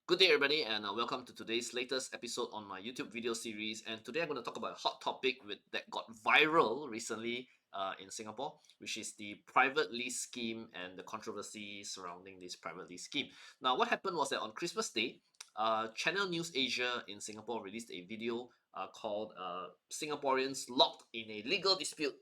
Good day, everybody, and welcome to today's latest episode on my YouTube video series. And today I'm going to talk about a hot topic that got viral recently in Singapore, which is the private lease scheme and the controversy surrounding this private lease scheme. Now, what happened was that on Christmas Day, Channel News Asia in Singapore released a video called Singaporeans Locked in a Legal Dispute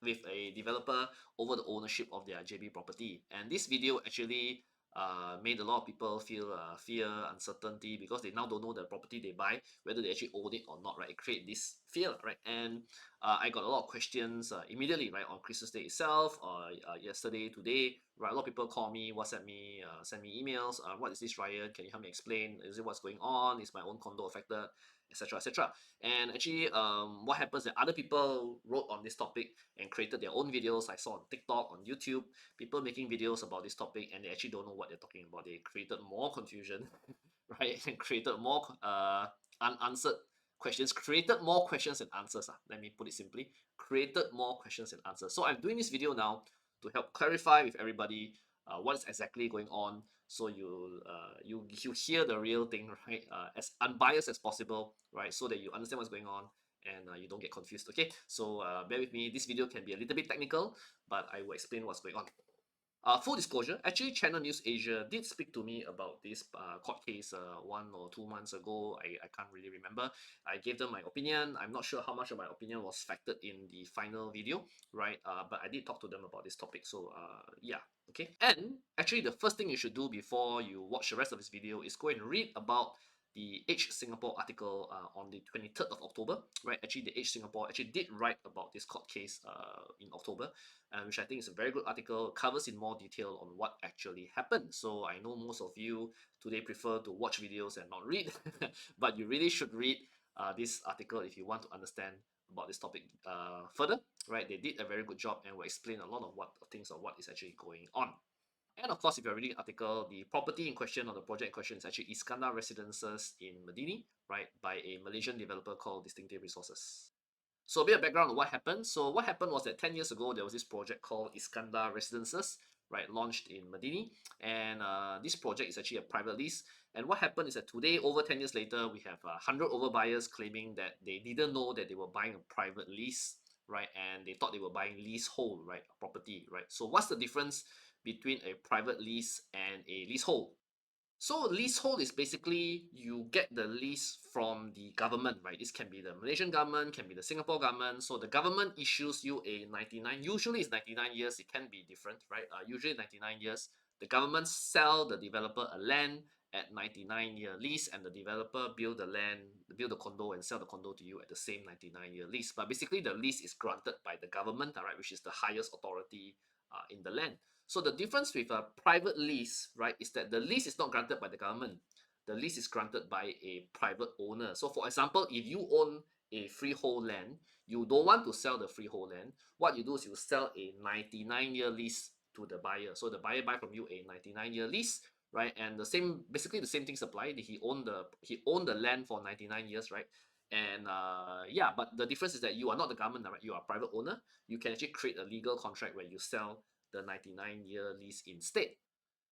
with a developer over the ownership of their JB property. And this video actually made a lot of people feel fear, uncertainty because they now don't know the property they buy, whether they actually own it or not, right? It create this fear, right? And I got a lot of questions immediately, right, on Christmas Day itself, or yesterday, today, right? A lot of people call me, WhatsApp me, send me emails. What is this, Ryan? Can you help me explain? Is it what's going on? Is my own condo affected? Etc. Etc. And actually, what happens that other people wrote on this topic and created their own videos. I saw on TikTok, on YouTube, people making videos about this topic and they actually don't know what they're talking about. They created more confusion, right? And created more unanswered questions, created more questions and answers. Let me put it simply, created more questions and answers. So I'm doing this video now to help clarify with everybody what is exactly going on, so you hear the real thing, right? As unbiased as possible, right? So that you understand what's going on and you don't get confused. Okay, so bear with me. This video can be a little bit technical, but I will explain what's going on. Full disclosure, actually, Channel News Asia did speak to me about this court case 1 or 2 months ago. I can't really remember. I gave them my opinion. I'm not sure how much of my opinion was factored in the final video, right? But I did talk to them about this topic. So, yeah, okay. And actually, the first thing you should do before you watch the rest of this video is go and read about the Age Singapore article on the 23rd of October, right? Actually, the Age Singapore actually did write about this court case in October, which I think is a very good article, covers in more detail on what actually happened. So I know most of you today prefer to watch videos and not read, but you really should read this article if you want to understand about this topic further, right? They did a very good job and will explain a lot of what things of what is actually going on. And of course, if you're reading an article, the property in question or the project in question is actually Iskandar Residences in Medini, right, by a Malaysian developer called Distinctive Resources. So a bit of background on what happened. So what happened was that 10 years ago, there was this project called Iskandar Residences, right, launched in Medini. And this project is actually a private lease. And what happened is that today, over 10 years later, we have 100 over buyers claiming that they didn't know that they were buying a private lease, right? And they thought they were buying leasehold, right, property, right? So what's the difference between a private lease and a leasehold? So leasehold is basically you get the lease from the government, right? This can be the Malaysian government, can be the Singapore government. So the government issues you a 99, usually it's 99 years, it can be different, right? Usually 99 years. The government sell the developer a land at 99-year lease, and the developer build the land, build the condo and sell the condo to you at the same 99-year lease. But basically the lease is granted by the government, right, which is the highest authority in the land. So the difference with a private lease, right, is that the lease is not granted by the government. The lease is granted by a private owner. So for example, if you own a freehold land, you don't want to sell the freehold land, what you do is you sell a 99-year lease to the buyer. So the buyer buy from you a 99-year lease, right? And the same, basically the same things apply. He owned the land for 99 years, right? And yeah, but the difference is that you are not the government, right? You are a private owner. You can actually create a legal contract where you sell the 99-year lease instead.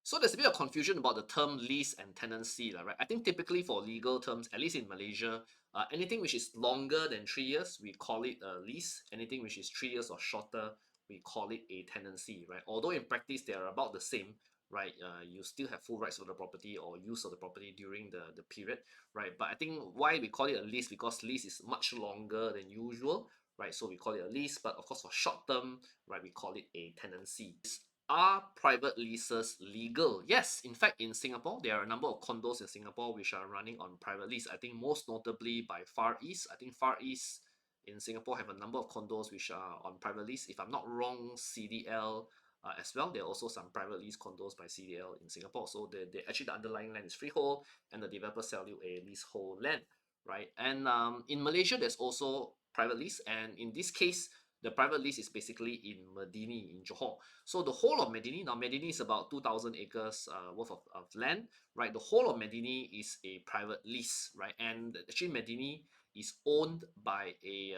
So there's a bit of confusion about the term lease and tenancy, right? I think typically for legal terms, at least in Malaysia, anything which is longer than 3 years, we call it a lease. Anything which is 3 years or shorter, we call it a tenancy, right? Although in practice they are about the same, right? You still have full rights of the property or use of the property during the period, right? But I think why we call it a lease, because lease is much longer than usual, right? So we call it a lease, but of course for short term, right, we call it a tenancy. Are private leases legal? Yes, in fact, in Singapore, there are a number of condos in Singapore which are running on private lease. I think most notably by Far East. I think Far East in Singapore have a number of condos which are on private lease. If I'm not wrong, CDL as well. There are also some private lease condos by CDL in Singapore. So actually the underlying land is freehold, and the developer sell you a leasehold land, right? And in Malaysia, there's also private lease, and in this case, the private lease is basically in Medini, in Johor. So the whole of Medini, now Medini is about 2,000 acres worth of land, right? The whole of Medini is a private lease, right? And actually Medini is owned by a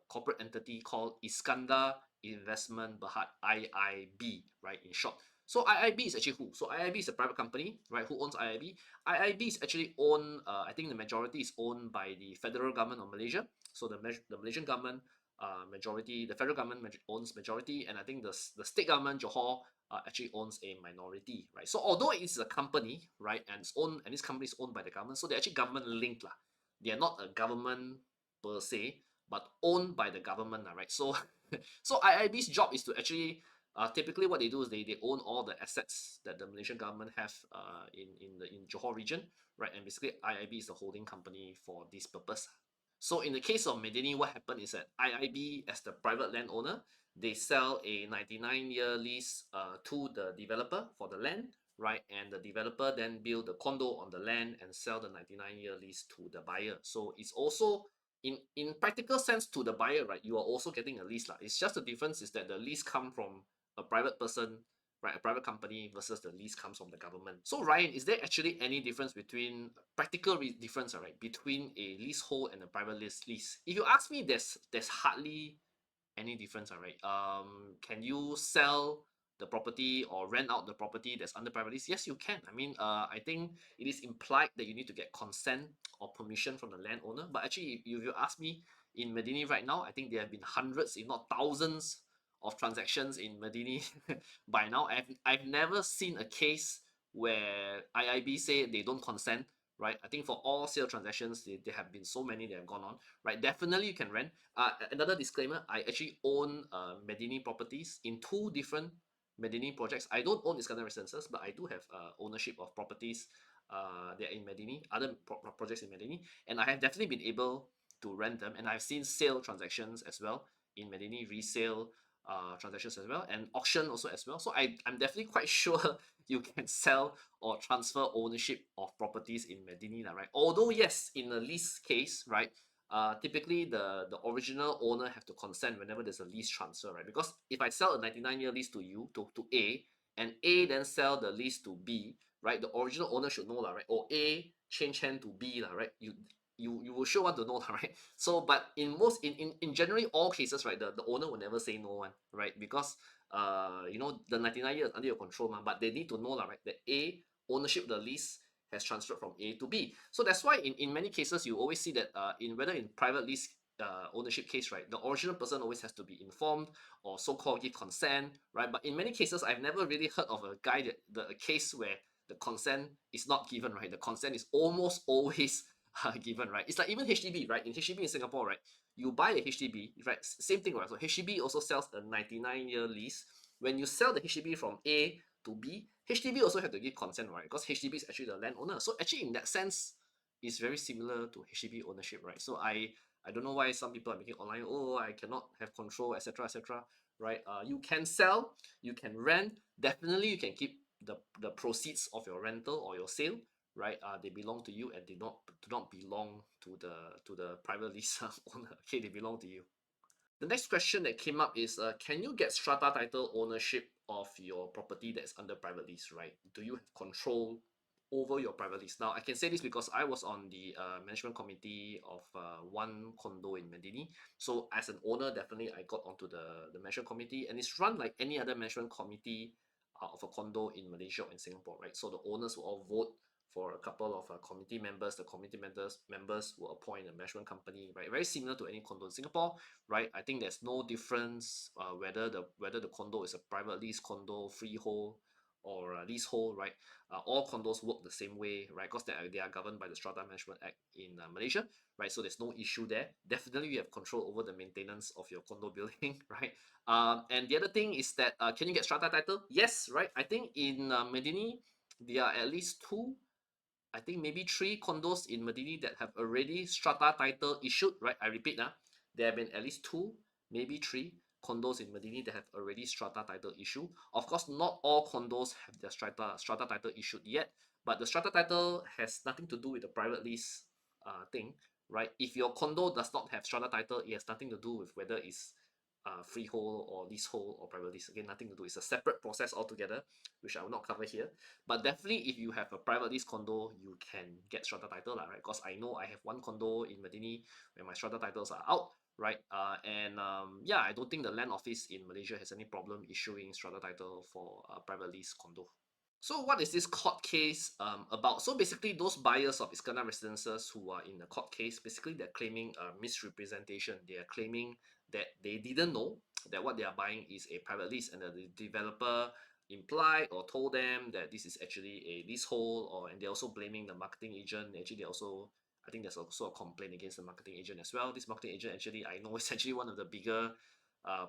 corporate entity called Iskandar Investment Berhad, IIB, right, in short. So IIB is actually who? So IIB is a private company, right? Who owns IIB? IIB is actually owned, I think the majority is owned by the federal government of Malaysia. So the Malaysian government, majority, the federal government owns majority, and I think the state government, Johor, actually owns a minority, right? So although it's a company, right, and it's owned, and this company is owned by the government, so they're actually government linked lah. They are not a government per se, but owned by the government, right? So so IIB's job is to actually typically what they do is they own all the assets that the Malaysian government have in Johor region, right? And basically IIB is the holding company for this purpose. So in the case of Medini, what happened is that IIB, as the private landowner, they sell a 99-year lease to the developer for the land, right? And the developer then build the condo on the land and sell the 99-year lease to the buyer. So it's also in practical sense to the buyer, right? You are also getting a lease lah. It's just the difference is that the lease come from a private person, right? A private company versus the lease comes from the government. So Ryan, is there actually any difference between practical difference, right, between a leasehold and a private lease? If you ask me, there's hardly any difference, all right? Can you sell the property or rent out the property that's under private lease? Yes, you can. I mean, I think it is implied that you need to get consent or permission from the landowner. But actually, if you ask me, in Medini right now, I think there have been hundreds, if not thousands, of transactions in Medini by now. I've never seen a case where IIB say they don't consent, right? I think for all sale transactions, there have been so many that have gone on, right? Definitely you can rent. Another disclaimer, I actually own Medini properties in two different Medini projects. I don't own Iskandar residences, but I do have ownership of properties that are in Medini, other projects in Medini, and I have definitely been able to rent them, and I've seen sale transactions as well in Medini, resale transactions as well, and auction also as well. So I'm definitely quite sure you can sell or transfer ownership of properties in Medini, right? Although yes, in a lease case, right, typically the original owner have to consent whenever there's a lease transfer, right? Because if I sell a 99-year lease to you to A, and A then sell the lease to B, right? The original owner should know, lah, right? Or A change hand to B, lah, right? You will sure want to know, right? So, but in generally all cases, right, the owner will never say no one, right? Because the 99 years under your control, but they need to know, lah, right, that A ownership of the lease has transferred from A to B. So that's why in many cases you always see that in whether in private lease ownership case, right, the original person always has to be informed or so-called give consent, right? But in many cases, I've never really heard of a guy a case where the consent is not given, right? The consent is almost always given, right? It's like even HDB, right? In HDB in Singapore, right? You buy a HDB, right? Same thing, right? So HDB also sells a 99-year lease. When you sell the HDB from A to B, HDB also have to give consent, right? Because HDB is actually the landowner. So actually, in that sense, it's very similar to HDB ownership, right? So I don't know why some people are making online, oh, I cannot have control, etc., etc., right? You can sell, you can rent. Definitely, you can keep the proceeds of your rental or your sale, right? They belong to you and they do not belong to the private lease owner. Okay, they belong to you. The next question that came up is, can you get strata title ownership of your property that's under private lease, right? Do you have control over your private lease? Now, I can say this because I was on the management committee of one condo in Medini. So as an owner, definitely I got onto the management committee, and it's run like any other management committee of a condo in Malaysia or in Singapore, right? So the owners will all vote for a couple of committee members. The committee members will appoint a management company, right? Very similar to any condo in Singapore, right? I think there's no difference whether the condo is a private lease condo, freehold, or a leasehold, right? All condos work the same way, right? Because they are governed by the Strata Management Act in Malaysia, right? So there's no issue there. Definitely, you have control over the maintenance of your condo building, right? And the other thing is that can you get strata title? Yes, right? I think in Medini, there are at least two, I think maybe three condos in Medini that have already strata title issued, right? I repeat, there have been at least two, maybe three condos in Medini that have already strata title issue. Of course, not all condos have their strata title issued yet, but the strata title has nothing to do with the private lease thing, right? If your condo does not have strata title, it has nothing to do with whether it's freehold or leasehold or private lease. Again, nothing to do. It's a separate process altogether, which I will not cover here. But definitely, if you have a private lease condo, you can get strata title, lah, right? Because I know I have one condo in Medini where my strata titles are out, right? Yeah, I don't think the land office in Malaysia has any problem issuing strata title for a private lease condo. So what is this court case about? So basically, those buyers of Iskandar residences who are in the court case, basically they're claiming misrepresentation. They are claiming that they didn't know that what they are buying is a private lease, and the developer implied or told them that this is actually a leasehold, or and they're also blaming the marketing agent. Actually, they also, I think there's also a complaint against the marketing agent as well. This marketing agent, actually, I know is actually one of the bigger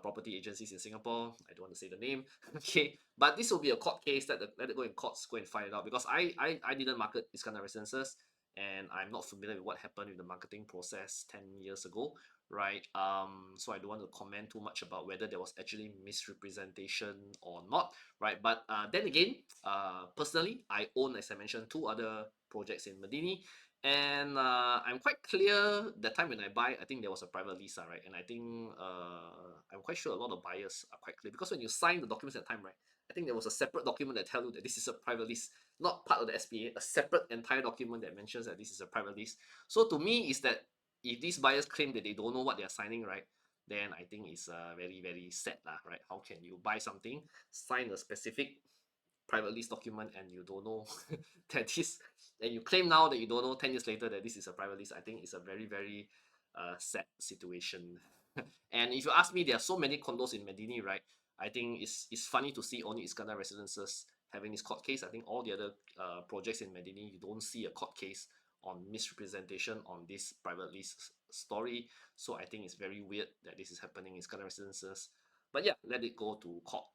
property agencies in Singapore. I don't want to say the name. Okay, but this will be a court case. Let it go in courts, go and find it out, because I didn't market this kind of residences, and I'm not familiar with what happened with the marketing process 10 years ago, right? So I don't want to comment too much about whether there was actually misrepresentation or not, right? But then again, personally, I own, as I mentioned, two other projects in Medini, and I'm quite clear that time when I buy, I think there was a private lease, right? And I think I'm quite sure a lot of buyers are quite clear, because when you sign the documents at the time, right, I think there was a separate document that tell you that this is a private lease, not part of the SPA, a separate entire document that mentions that this is a private lease. So to me, is that if these buyers claim that they don't know what they are signing, right, then I think it's very, very sad, lah, right? How can you buy something, sign a specific private lease document, and you don't know that this, and you claim now that you don't know 10 years later that this is a private lease? I think it's a very, very sad situation. And if you ask me, there are so many condos in Medini, right? I think it's funny to see only Iskandar residences having this court case. I think all the other projects in Medini, you don't see a court case on misrepresentation on this private lease story. So I think it's very weird that this is happening in Iskandar residences. But yeah, let it go to court.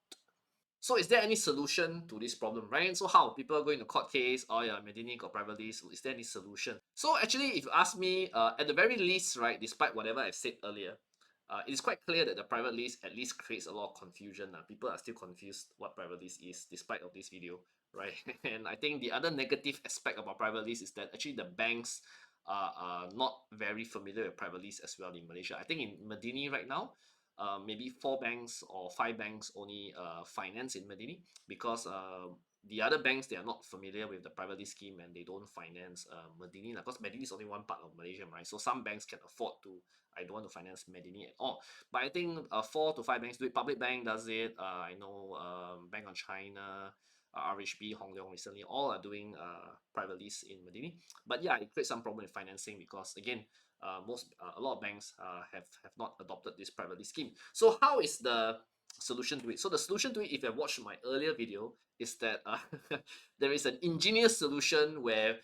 So is there any solution to this problem, right? So how people are going to court case? Oh yeah, Medini got private lease. Is there any solution? So actually, if you ask me, at the very least, right, despite whatever I've said earlier, it is quite clear that the private lease at least creates a lot of confusion. People are still confused what private lease is, despite of this video, right? And I think the other negative aspect about private lease is that actually the banks are not very familiar with private lease as well in Malaysia. I think in Medini right now, maybe 4 banks or 5 banks only finance in Medini, because the other banks, they are not familiar with the private lease scheme, and they don't finance Medini, because Medini is only one part of Malaysia, right? So some banks can afford to, I don't want to finance Medini at all. But I think 4 to 5 banks do it. Public Bank does it. I know Bank of China, RHB, Hong Leong recently, all are doing private lease in Medini. But yeah, it creates some problem with financing, because again, a lot of banks have not adopted this private lease scheme. So how is the solution to it? So the solution to it, if you have watched my earlier video, is that there is an ingenious solution where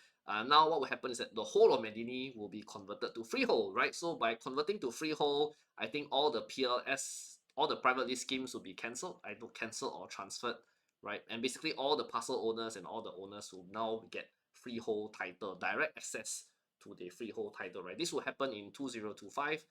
now what will happen is that the whole of Medini will be converted to freehold, right? So by converting to freehold, I think all the PLS, all the private lease schemes will be cancelled, either cancelled or transferred, right? And basically all the parcel owners and all the owners will now get freehold title, direct access to the freehold title, right? This will happen in 2025,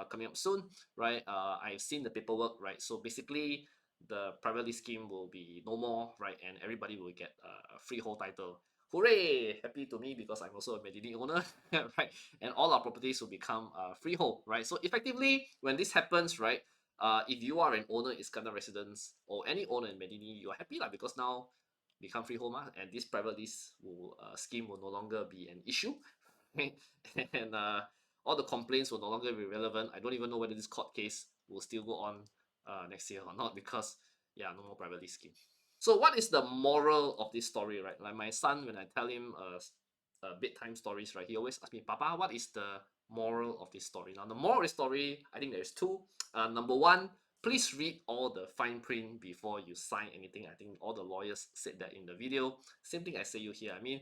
coming up soon, right? I've seen the paperwork, right? So basically, the private lease scheme will be no more, right? And everybody will get a freehold title. Hooray! Happy to me, because I'm also a Medini owner, right? And all our properties will become freehold, right? So effectively, when this happens, right? If you are an owner in Iskandar residence, or any owner in Medini, you're happy lah, because now become freehold, and this private lease scheme will no longer be an issue. And all the complaints will no longer be relevant. I don't even know whether this court case will still go on next year or not, because yeah, no more private lease scheme. So what is the moral of this story, right? Like my son, when I tell him bedtime stories, right, he always asks me, Papa, what is the moral of this story? Now the moral of the story, I think there's two. Number one, please read all the fine print before you sign anything. I think all the lawyers said that in the video. Same thing I say you here. I mean,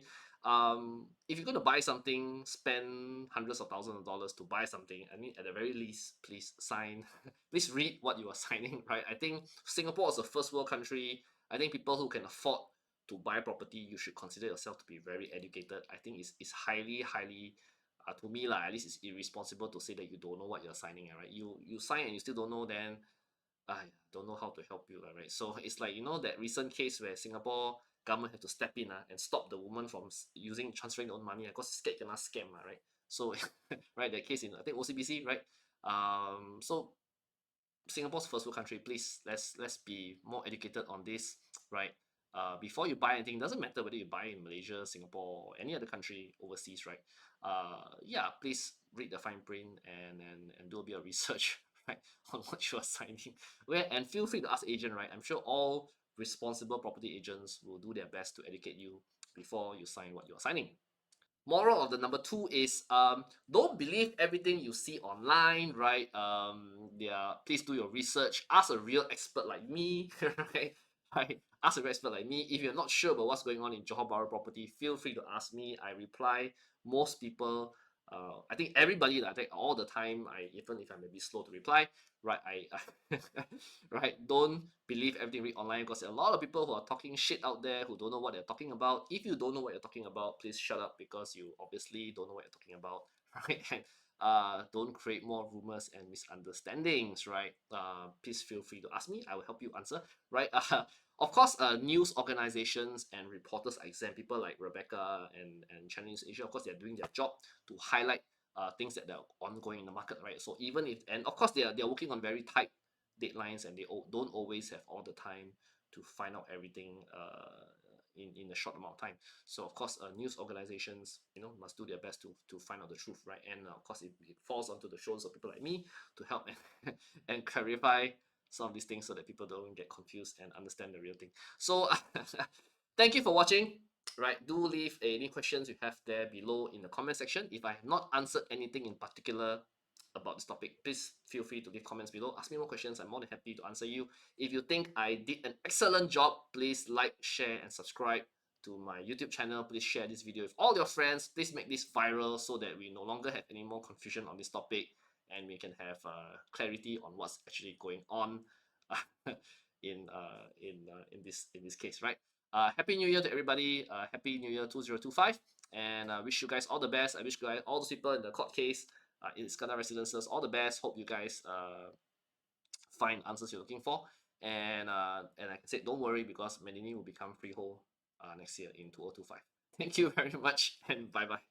if you're going to buy something, spend hundreds of thousands of dollars to buy something, I mean, at the very least, please sign. Please read what you are signing, right? I think Singapore is a first world country. I think people who can afford to buy property, you should consider yourself to be very educated. I think it's highly, highly, to me lah, at least it's irresponsible to say that you don't know what you're signing, right? You sign and you still don't know, then I don't know how to help you, right? So it's like, that recent case where Singapore government had to step in and stop the woman from transferring their own money, because scared kena scam, right? So right, that case in, I think, OCBC, right? So Singapore's first world country. Please, let's be more educated on this, right? Before you buy anything, doesn't matter whether you buy in Malaysia, Singapore, or any other country overseas, right? Yeah, please read the fine print and do a bit of research, right, on what you are signing. Where and feel free to ask agent, right? I'm sure all responsible property agents will do their best to educate you before you sign what you are signing. Moral of the number two is don't believe everything you see online, right? Yeah, please do your research. Ask a real expert like me, right? Right. Ask a real expert like me. If you're not sure about what's going on in Johor Bahru property, feel free to ask me. I reply. Most people, I think everybody, I think all the time. I even if I may be slow to reply, right? Right. Don't believe everything read online because there are a lot of people who are talking shit out there who don't know what they're talking about. If you don't know what you're talking about, please shut up because you obviously don't know what you're talking about, right? And don't create more rumors and misunderstandings, right? Please feel free to ask me. I will help you answer, right? Of course, news organizations and reporters are exempt. People like Rebecca and Channel News Asia, of course, they're doing their job to highlight things that are ongoing in the market, right? So even if, and of course, they're working on very tight deadlines and they don't always have all the time to find out everything in a short amount of time. So of course, news organizations, must do their best to find out the truth, right? And of course, it falls onto the shoulders of people like me to help and clarify some of these things so that people don't get confused and understand the real thing. So thank you for watching. Right, do leave any questions you have there below in the comment section. If I have not answered anything in particular about this topic, please feel free to leave comments below. Ask me more questions. I'm more than happy to answer you. If you think I did an excellent job, please like, share, and subscribe to my YouTube channel. Please share this video with all your friends. Please make this viral so that we no longer have any more confusion on this topic and we can have clarity on what's actually going on in this case, right? Happy New Year to everybody. Happy New Year 2025, and I wish you guys all the best. I wish you guys all those people in the court case in Iskandar Residences all the best. Hope you guys find answers you're looking for. And like I said, don't worry because Medini will become freehold next year in 2025. Thank you very much and bye bye.